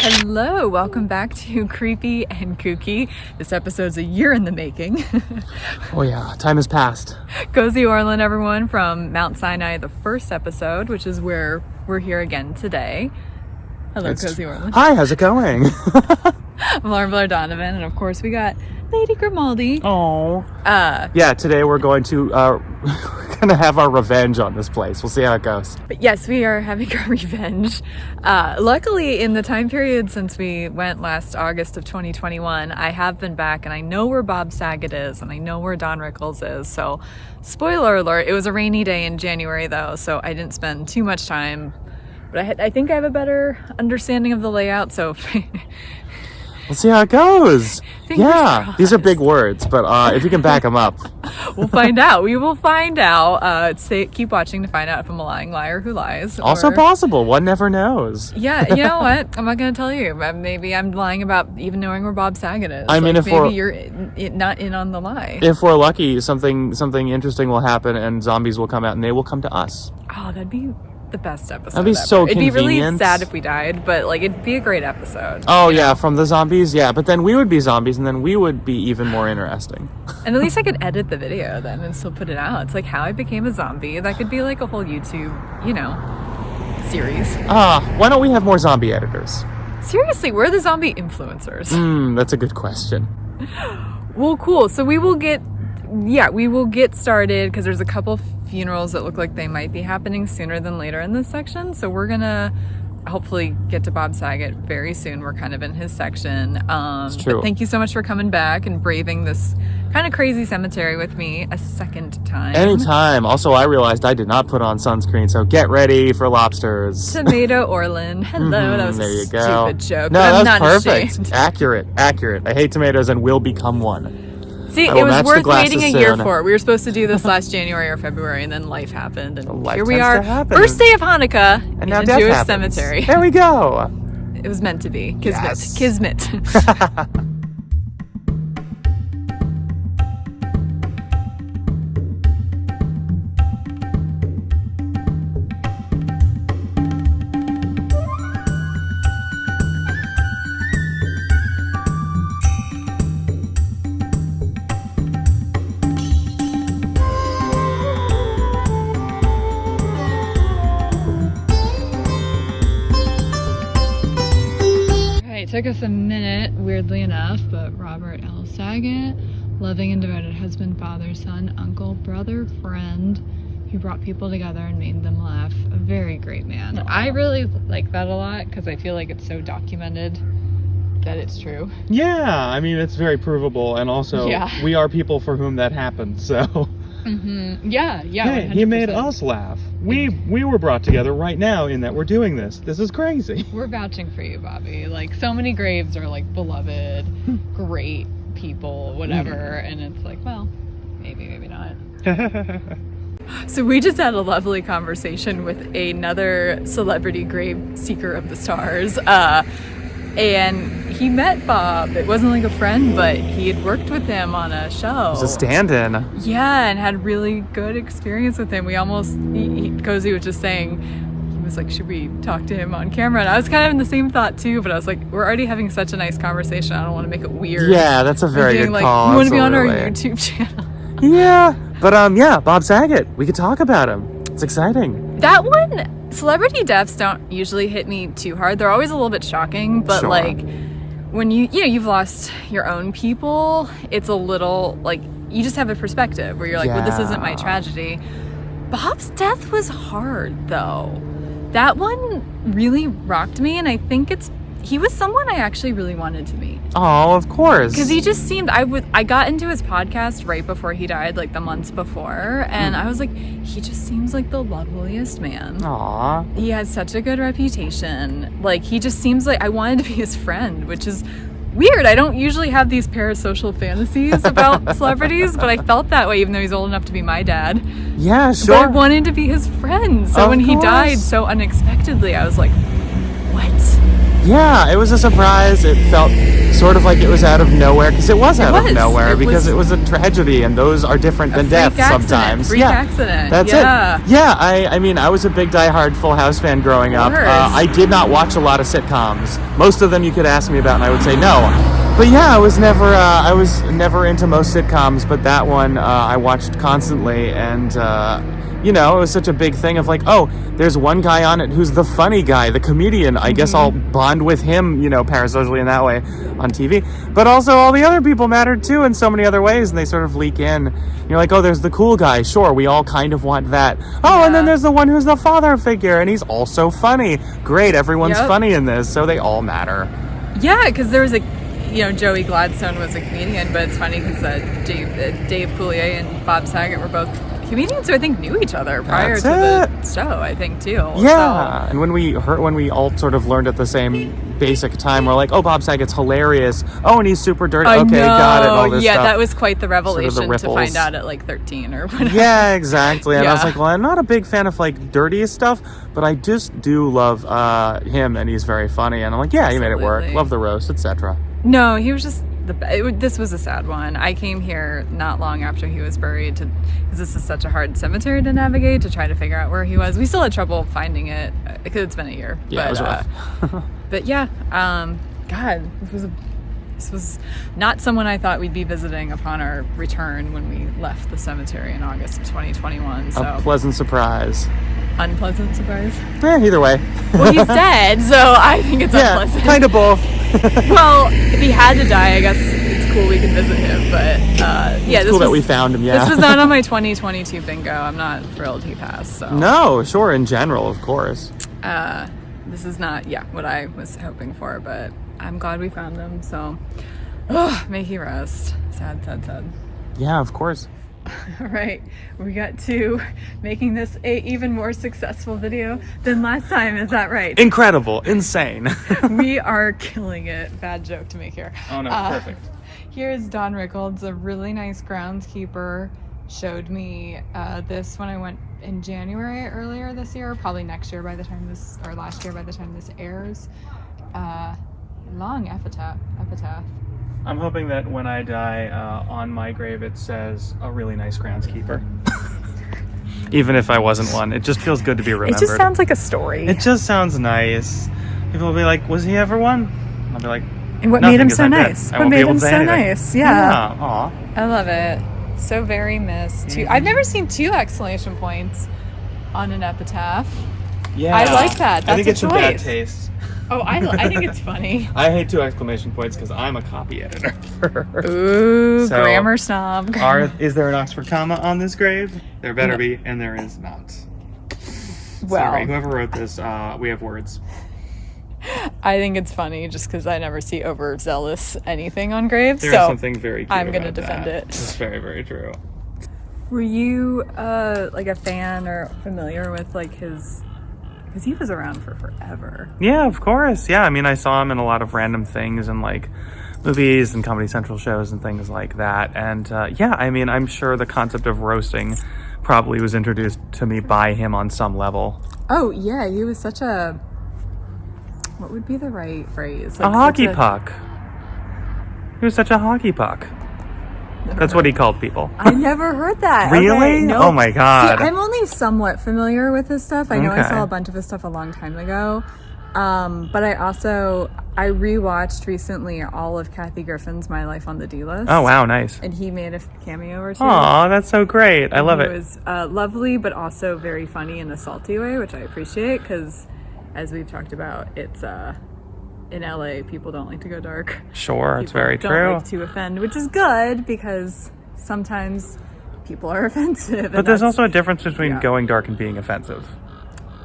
Hello, welcome back to Creepy and Kooky. This episode's a year in the making. Oh yeah, time has passed. Cozi Orlen, everyone, from Mount Sinai, the first episode, which is where we're here again today. Hello, Cozi Orlen. Hi, how's it going? I'm Lauren-Blair, Donovan, and of course we got Lady Grimaldi. Oh. Yeah, today we're going to have our revenge on this place. We'll see how it goes. But yes, we are having our revenge. Luckily, in the time period since we went last August of 2021, I have been back and I know where Bob Saget is and I know where Don Rickles is. So, spoiler alert, it was a rainy day in January though, so I didn't spend too much time. But I think I have a better understanding of the layout, so... We'll see how it goes. Yeah, crossed. These are big words, but if you can back them up. We'll find out. We will find out. Keep watching to find out if I'm a lying liar who lies. Also possible. One never knows. Yeah, you know what? I'm not going to tell you. Maybe I'm lying about even knowing where Bob Saget is. I mean, if maybe you're not in on the lie. If we're lucky, something interesting will happen and zombies will come out and they will come to us. Oh, that'd be the best episode. That'd be ever. so It'd convenient. be really sad if we died, but it'd be a great episode. Oh yeah, from the zombies, yeah. But then we would be zombies, and then we would be even more interesting. And at least I could edit the video then and still put it out. It's like how I became a zombie. That could be like a whole YouTube, series. Why don't we have more zombie editors? Seriously, where are the zombie influencers? That's a good question. Well, cool. So we will get started because there's a couple funerals that look like they might be happening sooner than later in this section. So we're gonna hopefully get to Bob Saget very soon. We're kind of in his section. It's true. But thank you so much for coming back and braving this kind of crazy cemetery with me a second time. Anytime. Also, I realized I did not put on sunscreen, so get ready for lobsters. Tomato Orlen. Hello. That was there a you go. stupid joke. No, but that I'm was not perfect. ashamed. Accurate. I hate tomatoes and will become one. See, it was worth waiting a year for. We were supposed to do this last January or February, and then life happened, and here we are. First day of Hanukkah in a Jewish cemetery. There we go. It was meant to be. Kismet. Yes. Kismet. It took us a minute, weirdly enough, but Robert L. Saget, loving and devoted husband, father, son, uncle, brother, friend, who brought people together and made them laugh. A very great man. Aww. I really like that a lot because I feel like it's so documented that it's true. Yeah, I mean, it's very provable, and also we are people for whom that happened, so... Mm-hmm. Yeah, hey, he made us laugh. We were brought together right now in that we're doing this. This is crazy. We're vouching for you, Bobby. So many graves are beloved, great people, whatever, and it's well, maybe not. So we just had a lovely conversation with another celebrity grave seeker of the stars, and he met Bob. It wasn't a friend, but he had worked with him on a show. It was a stand-in. Yeah, and had really good experience with him. We almost, Cozi was just saying, he was like, should we talk to him on camera? And I was kind of in the same thought too, but I was like, we're already having such a nice conversation. I don't want to make it weird. Yeah, that's a very good call. You want to be on our YouTube channel? Yeah, but Bob Saget. We could talk about him. It's exciting. That one, celebrity deaths don't usually hit me too hard. They're always a little bit shocking, but Sure. When you've lost your own people, it's a little you just have a perspective where you're like, well, this isn't my tragedy. Bob's death was hard though. That one really rocked me, and I think he was someone I actually really wanted to meet. Oh, of course. Because he just seemed, I got into his podcast right before he died, the months before, and I was like, he just seems like the loveliest man. Aw. He has such a good reputation. He just seems like I wanted to be his friend, which is weird. I don't usually have these parasocial fantasies about celebrities, but I felt that way even though he's old enough to be my dad. Yeah, sure. But I wanted to be his friend. So when he died so unexpectedly, I was like, what? Yeah, it was a surprise. It felt sort of like it was out of nowhere, because it was out of nowhere, because it was a tragedy, and those are different than death sometimes. Freak accident. That's it. Yeah, I mean, I was a big diehard Full House fan growing up. I did not watch a lot of sitcoms. Most of them you could ask me about, and I would say no. But yeah, I was never into most sitcoms, but that one I watched constantly, and you know, it was such a big thing of like, oh, there's one guy on it who's the funny guy, the comedian. I guess I'll bond with him, you know, parasocially in that way on TV. But also all the other people mattered too in so many other ways, and they sort of leak in. And you're like, oh, there's the cool guy. Sure, we all kind of want that. Oh, and then there's the one who's the father figure, and he's also funny. Great, everyone's funny in this, so they all matter. Yeah, because there was Joey Gladstone was a comedian, but it's funny because Dave Coulier and Bob Saget were both comedians who I think knew each other prior to the show, I think too. Yeah, and when we all sort of learned at the same basic time, we're like, oh, Bob Saget's hilarious. Oh, and he's super dirty. Okay, got it. All this stuff. That was quite the revelation sort of to find out at like 13 or whatever. Yeah, exactly. And I was like, well, I'm not a big fan of like dirty stuff, but I just do love him, and he's very funny. And I'm like, yeah, he made it work. Love the roast, etc. No, he was just this was a sad one. I came here not long after he was buried because this is such a hard cemetery to navigate, to try to figure out where he was. We still had trouble finding it because it's been a year. Yeah, it was rough. But yeah, God, this was not someone I thought we'd be visiting upon our return when we left the cemetery in August of 2021. So a pleasant surprise. Unpleasant surprise? Either way. Well, he's dead, so I think it's unpleasant. Kind of both. Well, if he had to die, I guess it's cool we can visit him, but it's cool that we found him, This was not on my 2022 bingo. I'm not thrilled he passed, so. No, sure, in general, of course. This is not, what I was hoping for, but I'm glad we found him, so. May he rest. Sad, sad, sad. Yeah, of course. All right, we got to making this a even more successful video than last time. Is that right? Incredible, insane. We are killing it. Bad joke to make here. Oh no, perfect. Here's Don Rickles, a really nice groundskeeper. Showed me this when I went in January earlier this year, probably next year by the time this, or last year by the time this airs. Long epitaph. I'm hoping that when I die, on my grave it says, a really nice groundskeeper. Even if I wasn't one, it just feels good to be remembered. It just sounds like a story. It just sounds nice. People will be like, was he ever one? I'll be like, and what made him so nice? What made him so nice? Yeah. Aw. I love it. So very missed. I've never seen 2 exclamation points on an epitaph. Yeah. I like that. That's I think it's a in bad taste. Oh, I think it's funny. I hate 2 exclamation points because I'm a copy editor. Ooh, so, grammar snob. Is there an Oxford comma on this grave? There better be, and there is not. Well, sorry, whoever wrote this, we have words. I think it's funny just because I never see overzealous anything on graves. There's something very cute I'm going to defend it. It's very, very true. Were you like a fan or familiar with like his... Because he was around for forever. Yeah, of course. Yeah, I mean, I saw him in a lot of random things and like movies and Comedy Central shows and things like that. And yeah, I mean, I'm sure the concept of roasting probably was introduced to me by him on some level. Oh, yeah, he was such a... What would be the right phrase? Like a hockey puck. He was such a hockey puck. That's what he called people. I never heard that. Really? Okay, nope. Oh my God. See, I'm only somewhat familiar with his stuff. I know I saw a bunch of his stuff a long time ago. But I rewatched recently all of Kathy Griffin's My Life on the D-List. Oh, wow, nice. And he made a cameo or 2. Aw, that's so great. I love it. It was lovely, but also very funny in a salty way, which I appreciate because, as we've talked about, it's... in LA, people don't like to go dark. Sure, it's very true. Don't like to offend, which is good because sometimes people are offensive. But there's also a difference between going dark and being offensive.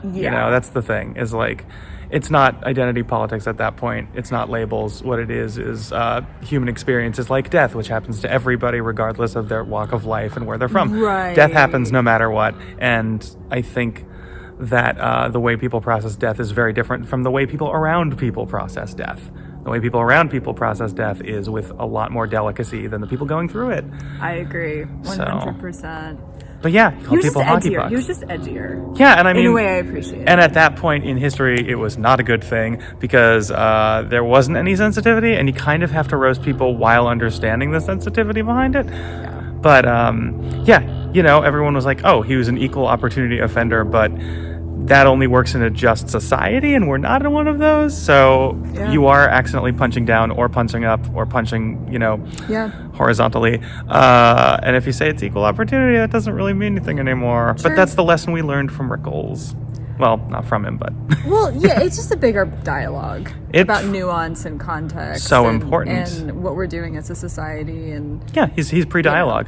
Yeah. You know, that's the thing, is like, it's not identity politics at that point. It's not labels. What it is human experiences like death, which happens to everybody regardless of their walk of life and where they're from. Right. Death happens no matter what. And I think that the way people process death is very different from the way people around people process death. The way people around people process death is with a lot more delicacy than the people going through it. I agree, 100%. But yeah, he called people hockey pucks. He was just edgier. Yeah, and I mean, in a way I appreciate it. And at that point in history, it was not a good thing because there wasn't any sensitivity, and you kind of have to roast people while understanding the sensitivity behind it. Yeah. But yeah, you know, everyone was like, oh, he was an equal opportunity offender, but that only works in a just society, and we're not in one of those. So you are accidentally punching down or punching up or punching, you know, horizontally. And if you say it's equal opportunity, that doesn't really mean anything anymore. Sure. But that's the lesson we learned from Rickles. Well, not from him, but... Well, yeah, it's just a bigger dialogue about nuance and context. So important. And what we're doing as a society. And yeah, he's pre-dialogue.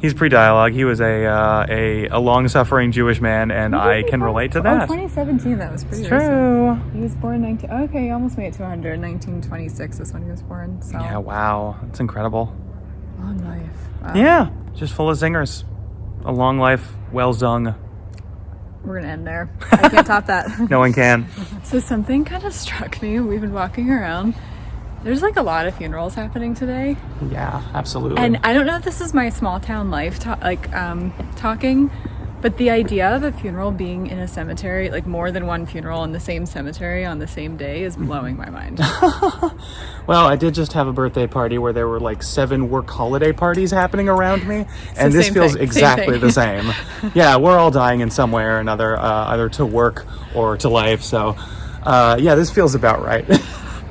He's pre-dialogue. He was a long-suffering Jewish man, and I can relate to that. 2017, that was pretty recent. True. He was born okay, he almost made it to 100. 1926 is when he was born. So. Yeah, wow. That's incredible. Long life. Wow. Yeah, just full of zingers. A long life, well zung. We're going to end there. I can't top that. No one can. So something kind of struck me. We've been walking around. There's like a lot of funerals happening today. Yeah, absolutely. And I don't know if this is my small town life talking, but the idea of a funeral being in a cemetery, like more than one funeral in the same cemetery on the same day, is blowing my mind. Well, I did just have a birthday party where there were like 7 work holiday parties happening around me, and this feels exactly the same. Yeah, we're all dying in some way or another, either to work or to life. So, yeah, this feels about right.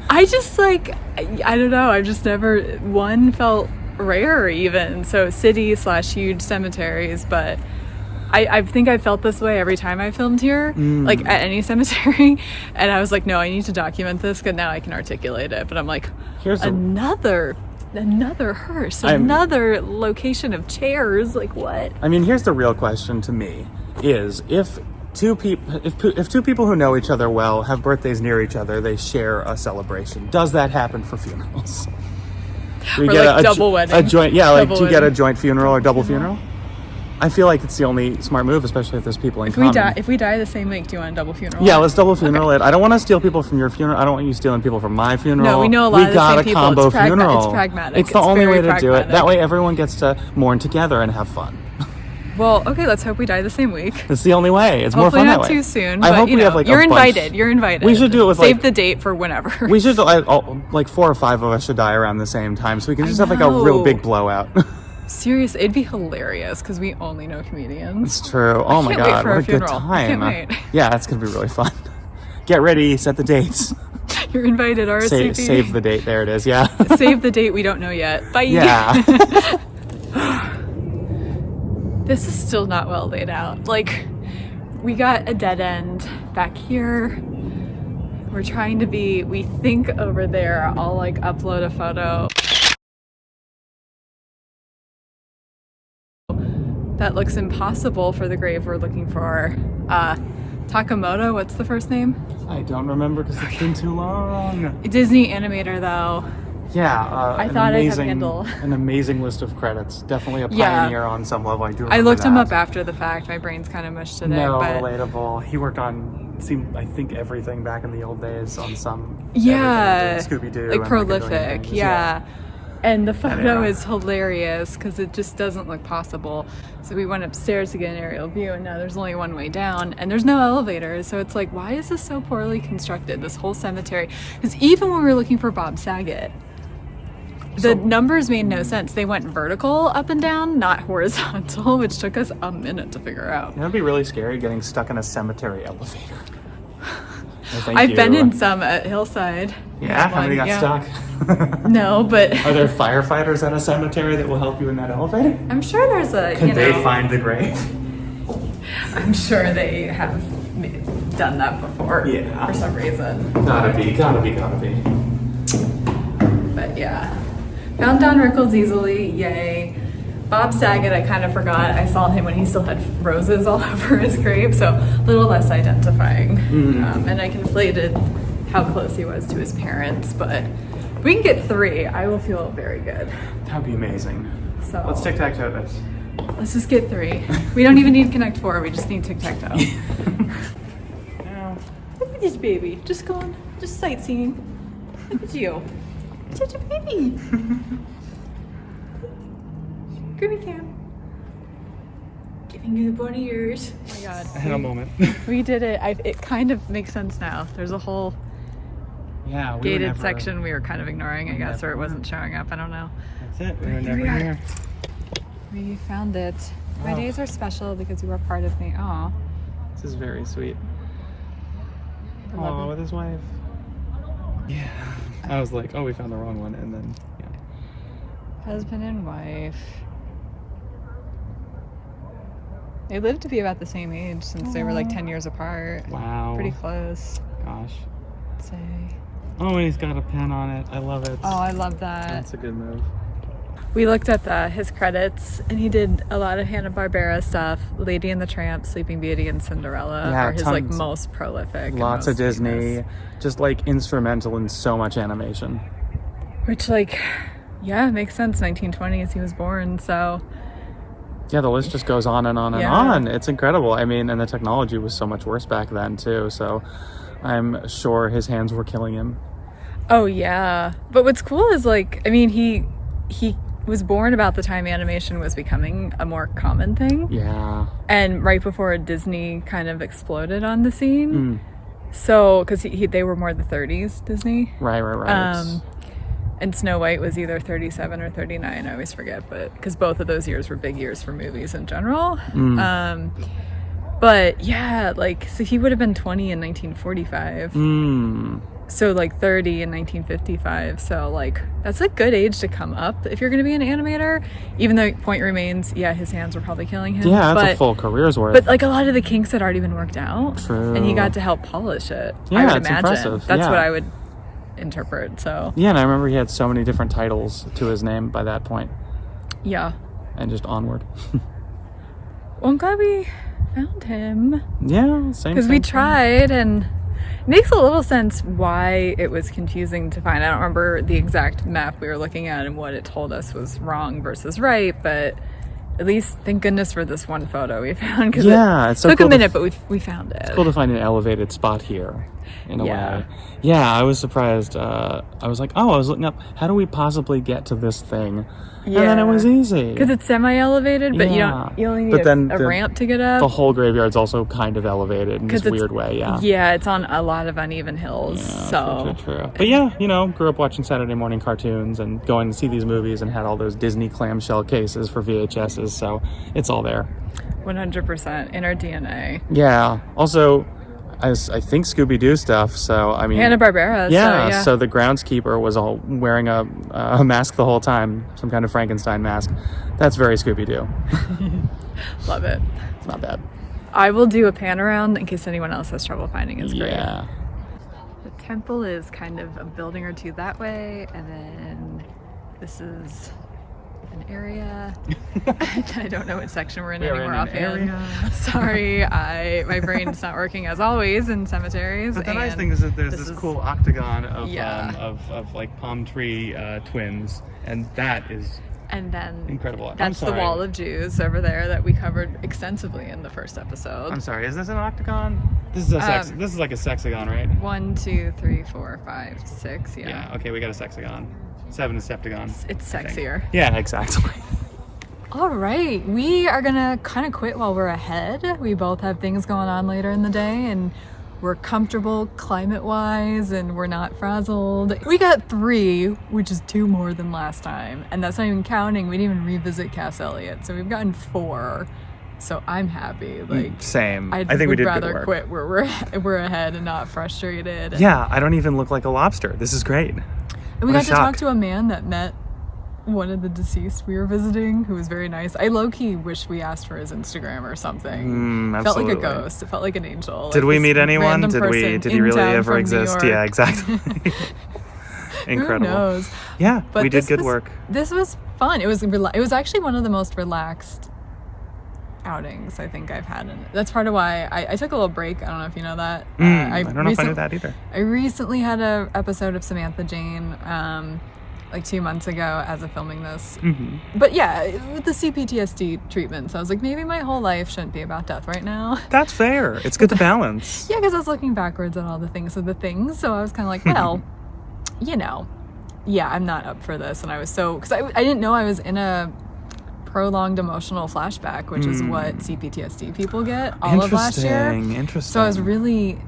I just I don't know. I've just never, one felt rare even. So city/huge cemeteries, but I think I felt this way every time I filmed here, like at any cemetery. And I was like, no, I need to document this because now I can articulate it. But I'm like, another hearse, another location of chairs. Like what? I mean, here's the real question to me is if two people who know each other well have birthdays near each other, they share a celebration. Does that happen for funerals? Or like double wedding. A joint, yeah, like do you get a joint funeral or double funeral? I feel like it's the only smart move, especially if there's people in common. If we die the same week, do you want a double funeral? Yeah, let's double funeral it. I don't want to steal people from your funeral. I don't want you stealing people from my funeral. No, we know a lot of the same people. We got a combo funeral. It's pragmatic. It's the only way to do it. That way everyone gets to mourn together and have fun. Well, okay, let's hope we die the same week. It's the only way. It's more fun that way. Hopefully not too soon. I hope we have like you're invited. You're invited. We should do it with save the date for whenever. We should like 4 or 5 of us should die around the same time, so we can just have like a real big blowout. Serious, it'd be hilarious because we only know comedians. It's true. Oh my god, what a good time! I can't wait. Yeah, that's gonna be really fun. Get ready, set the dates. You're invited. RSVP. Save the date. There it is. Yeah. Save the date. We don't know yet. Bye. Yeah. This is still not well laid out. Like, we got a dead end back here. We're trying to be, we think over there. I'll like upload a photo. That looks impossible for the grave we're looking for. Takamoto, what's the first name? I don't remember because it's been too long. Disney animator though. Yeah, I thought I had a handle. An amazing list of credits. Definitely a pioneer on some level. I looked him up after the fact. My brain's kind of mushed today. No, but relatable. He worked on, I think, everything back in the old days on some. Yeah, Scooby-Doo. like prolific. Yeah. And the photo is hilarious because it just doesn't look possible. So we went upstairs to get an aerial view, and now there's only one way down, and there's no elevators. So it's like, why is this so poorly constructed? This whole cemetery. Because even when we were looking for Bob Saget, the numbers made no sense. They went vertical up and down, not horizontal, which took us a minute to figure out. It would be really scary getting stuck in a cemetery elevator. I've been in some at Hillside. Yeah? How many got stuck? No, but... Are there firefighters at a cemetery that will help you in that elevator? I'm sure there's a, Could they find the grave? I'm sure they have done that before. Yeah. For some reason. Gotta be. But yeah. Found Don Rickles easily, yay. Bob Saget, I kind of forgot. I saw him when he still had roses all over his grave, so a little less identifying. And I conflated how close he was to his parents, but if we can get 3, I will feel very good. That'd be amazing. So let's tic-tac-toe this. Let's just get 3. We don't even need Connect 4, we just need tic-tac-toe. Look at this baby, just going, just sightseeing. Look at you. Such a baby. Creepy Cam. think you're the bunny ears. Oh my god. I had a moment. We did it. It kind of makes sense now. There's a whole Yeah, gated section we were kind of ignoring, I guess, or it wasn't showing up. I don't know. That's it. We were never here. We found it. My days are special because you were part of me. Aw. This is very sweet. I love Aw, it. with his wife. Yeah. I was like, oh, we found the wrong one, and then, yeah. Husband and wife. They lived to be about the same age since they were like 10 years apart. Wow. Pretty close. Gosh. I'd say. Oh, and he's got a pen on it. I love it. Oh, I love that. That's a good move. We looked at his credits, and he did a lot of Hanna-Barbera stuff. Lady and the Tramp, Sleeping Beauty, and Cinderella Yeah, are his like tons. most prolific. and Lots of most Disney, famous. just like instrumental in so much animation. Which like, yeah, makes sense. 1920s he was born, so Yeah, the list just goes on and on and Yeah. on. It's incredible. I mean, and the technology was so much worse back then too. So I'm sure his hands were killing him. oh yeah. But what's cool is like, I mean, he was born about the time animation was becoming a more common thing. Yeah. And right before Disney kind of exploded on the scene. Mm. So, because they were more the 30s, Disney. Right. And Snow White was either 37 or 39, I always forget, but because both of those years were big years for movies in general. But yeah, like, so he would have been 20 in 1945. So like 30 in 1955. So like, that's a good age to come up if you're going to be an animator. Even though point remains, yeah, his hands were probably killing him. Yeah, that's but, a full career's worth. But like a lot of the kinks had already been worked out. True. And he got to help polish it. Yeah, I would it's imagine. impressive. That's Yeah. what I would interpret. So Yeah, and I remember he had so many different titles to his name by that point, yeah. and just onward. Well, I'm glad we found him. Yeah, same. Because we same. tried, and it makes a little sense why it was confusing to find. I don't remember the exact map we were looking at and what it told us was wrong versus right, but at least thank goodness for this one photo we found. Because it's so took cool a minute, but we found it. It's cool to find an elevated spot here, in a Yeah. way. Yeah, I was surprised. I was like, oh, I was looking up, how do we possibly get to this thing? And then it was easy. Because it's semi-elevated, but Yeah. you only But need then a ramp to get up. The whole graveyard's also kind of elevated in this 'Cause it's- weird way, yeah. Yeah, it's on a lot of uneven hills. So True. But yeah, grew up watching Saturday morning cartoons and going to see these movies and had all those Disney clamshell cases for VHSs, so it's all there. 100% in our DNA. Yeah. Also, I think Scooby-Doo stuff, so I mean... Hanna-Barbera. Yeah, so so the groundskeeper was all wearing a mask the whole time, some kind of Frankenstein mask. That's very Scooby-Doo. Love it. It's not bad. I will do a pan around in case anyone else has trouble finding his grave. Yeah. The temple is kind of a building or two that way, and then this is an area. I don't know which section we're in anymore offhand. Sorry, my brain's not working as always in cemeteries. But the nice and thing is that there's this this is- cool octagon of, Yeah. of like palm tree twins, and that is And then incredible. I'm that's the sorry. wall of Jews over there that we covered extensively in the first episode. I'm sorry, is this an octagon? This is a this is like a sexagon, right? 1, 2, 3, 4, 5, 6. Yeah, okay, we got a sexagon. 7 is septagon. It's I think. sexier. Yeah, exactly. All right, we are gonna kind of quit while we're ahead. We both have things going on later in the day, and we're comfortable climate-wise, and we're not frazzled. We got 3, which is 2 more than last time, and that's not even counting. We didn't even revisit Cass Elliot, so we've gotten 4. So I'm happy. Like, Same. I think we would did rather good work. quit where we're ahead and not frustrated. Yeah, I don't even look like a lobster. This is great. And we What a got to talk shock. to a man that met one of the deceased we were visiting, who was very nice. I low-key wish we asked for his Instagram or something. Felt like a Absolutely. ghost. It felt like an angel. Did like we this meet anyone? random Did person he in really town ever from New exist? York. Yeah, exactly. Incredible. Who knows? Yeah, But we did this good was- work. This was fun. It was actually one of the most relaxed outings I think I've had. That's part of why I took a little break. I don't know if you know that. I don't know if I knew that either. I recently had an episode of Samantha Jane like 2 months ago as of filming this. But yeah, with the CPTSD treatment, so I was like, maybe my whole life shouldn't be about death right now. That's fair. It's good to balance. Yeah, because I was looking backwards at all the things of the things, so I was kind of like, well, yeah, I'm not up for this. And I was because I didn't know I was in a prolonged emotional flashback, which is what CPTSD people get all of last year. Interesting. So I was really,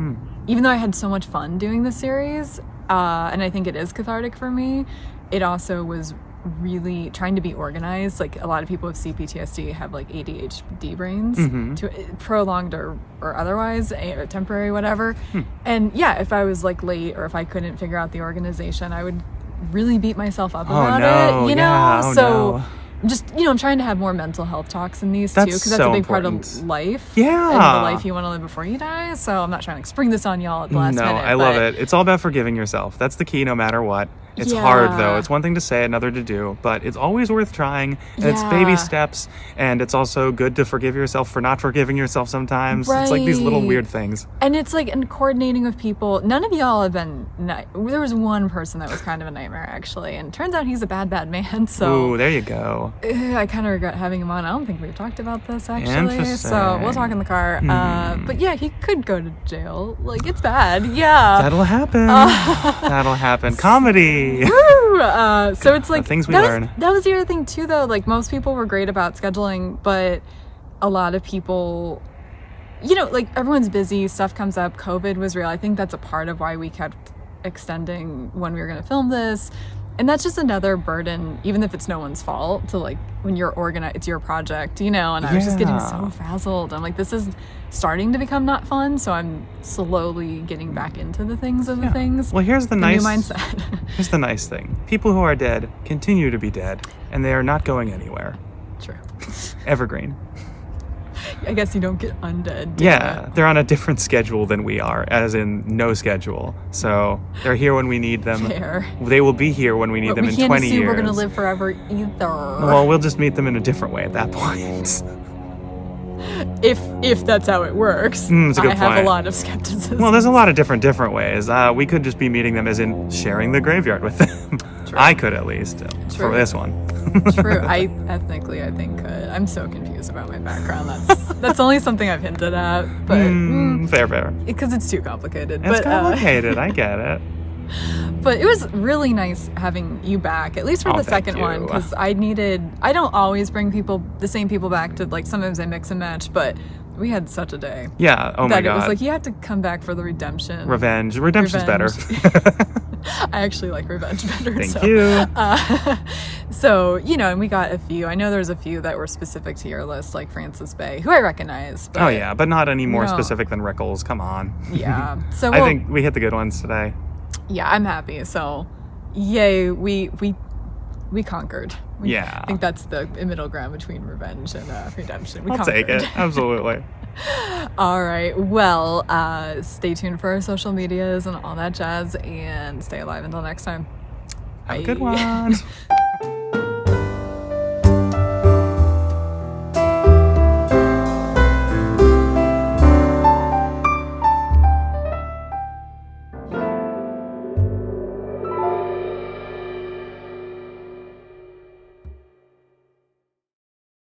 even though I had so much fun doing the series, and I think it is cathartic for me, it also was really trying to be organized. Like a lot of people with CPTSD have like ADHD brains, to prolonged or otherwise, or temporary, whatever. And yeah, if I was like late or if I couldn't figure out the organization, I would really beat myself up about it, you know? Yeah. So just, you know, I'm trying to have more mental health talks in these too, because that's so a big important. part of life. Yeah. And the life you want to live before you die. So I'm not trying to like, spring this on y'all at the last minute. No, I love it. It's all about forgiving yourself. That's the key no matter what. It's hard, though. It's one thing to say, another to do, but it's always worth trying, and it's baby steps, and it's also good to forgive yourself for not forgiving yourself sometimes. It's like these little weird things. And it's like in coordinating with people. None of y'all have been there was one person that was kind of a nightmare, actually, and turns out he's a bad man, so... Ooh, there you go. I kind of regret having him on. I don't think we've talked about this, actually. Interesting. So we'll talk in the car. But yeah, he could go to jail. Like, it's bad. Yeah. That'll happen. That'll happen. Comedy. Woo! So it's like the things we learn. That was the other thing too, though. Like most people were great about scheduling, but a lot of people, you know, like everyone's busy. Stuff comes up. COVID was real. I think that's a part of why we kept extending when we were going to film this. And that's just another burden, even if it's no one's fault, to like when you're organized, it's your project, you know, and I was just getting so frazzled. I'm like, this is starting to become not fun. So I'm slowly getting back into the things of the things. Well, here's the new mindset. Here's the nice thing. People who are dead continue to be dead, and they are not going anywhere. True. Evergreen. I guess you don't get undead. Yeah, they're on a different schedule than we are, as in no schedule. So they're here when we need them. Fair. They will be here when we need them in 20 years. We can't assume we're going to live forever either. Well, we'll just meet them in a different way at that point. If that's how it works. It's a good I have point. a lot of skepticism. Well, there's a lot of different ways. We could just be meeting them as in sharing the graveyard with them. True. I could at least for this one. True. I think could. I'm so confused about my background. That's only something I've hinted at, but fair. Because it's too complicated. It's complicated. I get it. But it was really nice having you back, at least for the second one, because I don't always bring the same people back to, like, sometimes I mix and match, but we had such a day. Yeah, oh my God. That it was like, you have to come back for the redemption. Redemption's better. I actually like revenge better. Thank you. So, you know, and we got a few. I know there's a few that were specific to your list, like Francis Bay, who I recognize. But, oh, yeah, but not any more specific than Rickles. Come on. Yeah. So I think we hit the good ones today. Yeah, I'm happy. So, yay, we conquered. I think that's the middle ground between revenge and redemption. I'll take it. Absolutely. All right. Well, stay tuned for our social medias and all that jazz, and stay alive until next time. Have a good one.